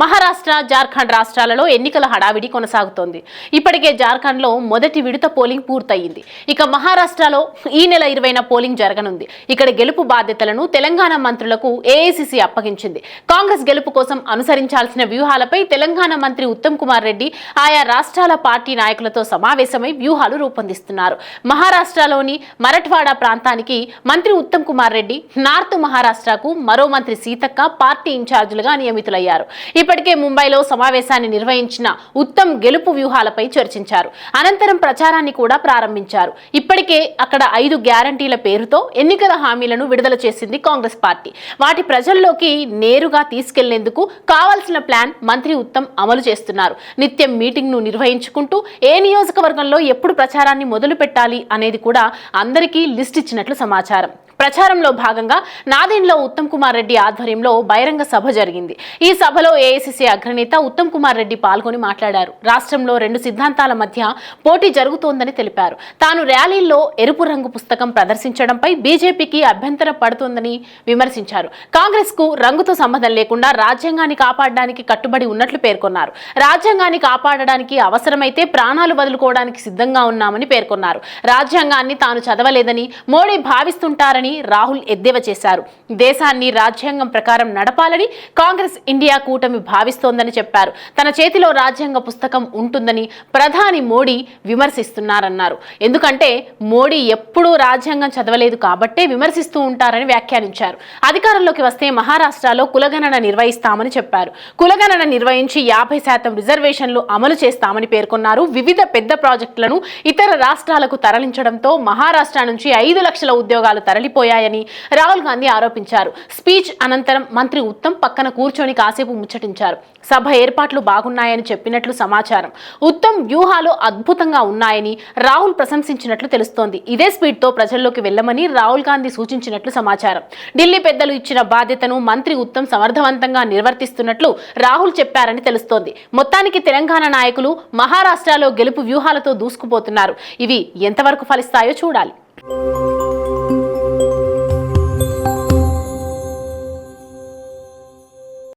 మహారాష్ట్ర, జార్ఖండ్ రాష్ట్రాలలో ఎన్నికల హడావిడి కొనసాగుతోంది. ఇప్పటికే జార్ఖండ్లో మొదటి విడత పోలింగ్ పూర్తయింది. ఇక మహారాష్ట్రలో ఈ నెల 20న పోలింగ్ జరగనుంది. ఇక్కడ గెలుపు బాధ్యతలను తెలంగాణ మంత్రులకు ఏఐసీసీ అప్పగించింది. కాంగ్రెస్ గెలుపు కోసం అనుసరించాల్సిన వ్యూహాలపై తెలంగాణ మంత్రి ఉత్తమ్ కుమార్ రెడ్డి ఆయా రాష్ట్రాల పార్టీ నాయకులతో సమావేశమై వ్యూహాలు రూపొందిస్తున్నారు. మహారాష్ట్రలోని మరఠ్వాడా ప్రాంతానికి మంత్రి ఉత్తమ్ కుమార్ రెడ్డి, నార్త్ మహారాష్ట్రకు మరో మంత్రి సీతక్క పార్టీ ఇన్ఛార్జీలుగా నియమితులయ్యారు. ఇప్పటికే ముంబైలో సమావేశాన్ని నిర్వహించిన ఉత్తమ్ గెలుపు వ్యూహాలపై చర్చించారు. అనంతరం ప్రచారాన్ని కూడా ప్రారంభించారు. ఇప్పటికే అక్కడ 5 గ్యారంటీల పేరుతో ఎన్నికల హామీలను విడుదల చేసింది కాంగ్రెస్ పార్టీ. వాటి ప్రజల్లోకి నేరుగా తీసుకెళ్లేందుకు కావాల్సిన ప్లాన్ మంత్రి ఉత్తమ్ అమలు చేస్తున్నారు. నిత్యం మీటింగ్ ను నిర్వహించుకుంటూ ఏ నియోజకవర్గంలో ఎప్పుడు ప్రచారాన్ని మొదలు పెట్టాలి అనేది కూడా అందరికీ లిస్ట్ ఇచ్చినట్లు సమాచారం. ప్రచారంలో భాగంగా నాదెండ్లో ఉత్తమ్ కుమార్ రెడ్డి ఆధ్వర్యంలో బహిరంగ సభ జరిగింది. ఈ సభలో ఏఐసీసీ అగ్రనేత ఉత్తమ్ కుమార్ రెడ్డి పాల్గొని మాట్లాడారు. రాష్ట్రంలో 2 సిద్ధాంతాల మధ్య పోటీ జరుగుతోందని తెలిపారు. తాను ర్యాలీల్లో ఎరుపు రంగు పుస్తకం ప్రదర్శించడంపై బీజేపీకి అభ్యంతరం పడుతోందని విమర్శించారు. కాంగ్రెస్ కు రంగుతో సంబంధం లేకుండా రాజ్యాంగాన్ని కాపాడడానికి కట్టుబడి ఉన్నట్లు పేర్కొన్నారు. రాజ్యాంగాన్ని కాపాడడానికి అవసరమైతే ప్రాణాలు వదులుకోవడానికి సిద్ధంగా ఉన్నామని పేర్కొన్నారు. రాజ్యాంగాన్ని తాను చదవలేదని మోడీ భావిస్తుంటారని రాహుల్ ఎద్దేవా చేశారు. దేశాన్ని రాజ్యాంగం ప్రకారం నడపాలని కాంగ్రెస్ ఇండియా కూటమి భావిస్తోందని చెప్పారు. తన చేతిలో రాజ్యాంగ పుస్తకం ఉంటుందని ప్రధాని మోడీ విమర్శిస్తున్నారన్నారు. ఎందుకంటే మోడీ ఎప్పుడూ రాజ్యాంగం చదవలేదు కాబట్టే విమర్శిస్తూ ఉంటారని వ్యాఖ్యానించారు. అధికారంలోకి వస్తే మహారాష్ట్రలో కులగణన నిర్వహిస్తామని చెప్పారు. కులగణన నిర్వహించి 50% రిజర్వేషన్లు అమలు చేస్తామని పేర్కొన్నారు. వివిధ పెద్ద ప్రాజెక్టులను ఇతర రాష్ట్రాలకు తరలించడంతో మహారాష్ట్ర నుంచి 5 లక్షల ఉద్యోగాలు తరలిపోయాయని రాహుల్ గాంధీ ఆరోపించారు. స్పీచ్ అనంతరం మంత్రి ఉత్తమ్ పక్కన కూర్చొని కాసేపు ముచ్చటించారు. సభ ఏర్పాట్లు బాగున్నాయని చెప్పినట్లు సమాచారం. ఉత్తమ్ వ్యూహాలు అద్భుతంగా ఉన్నాయని రాహుల్ ప్రశంసించినట్లు తెలుస్తోంది. ఇదే స్పీడ్ తో ప్రజల్లోకి వెళ్లమని రాహుల్ గాంధీ సూచించినట్లు సమాచారం. ఢిల్లీ పెద్దలు ఇచ్చిన బాధ్యతను మంత్రి ఉత్తమ్ సమర్థవంతంగా నిర్వర్తిస్తున్నట్లు రాహుల్ చెప్పారని తెలుస్తోంది. మొత్తానికి తెలంగాణ నాయకులు మహారాష్ట్రలో గెలుపు వ్యూహాలతో దూసుకుపోతున్నారు. ఇవి ఎంతవరకు ఫలిస్తాయో చూడాలి.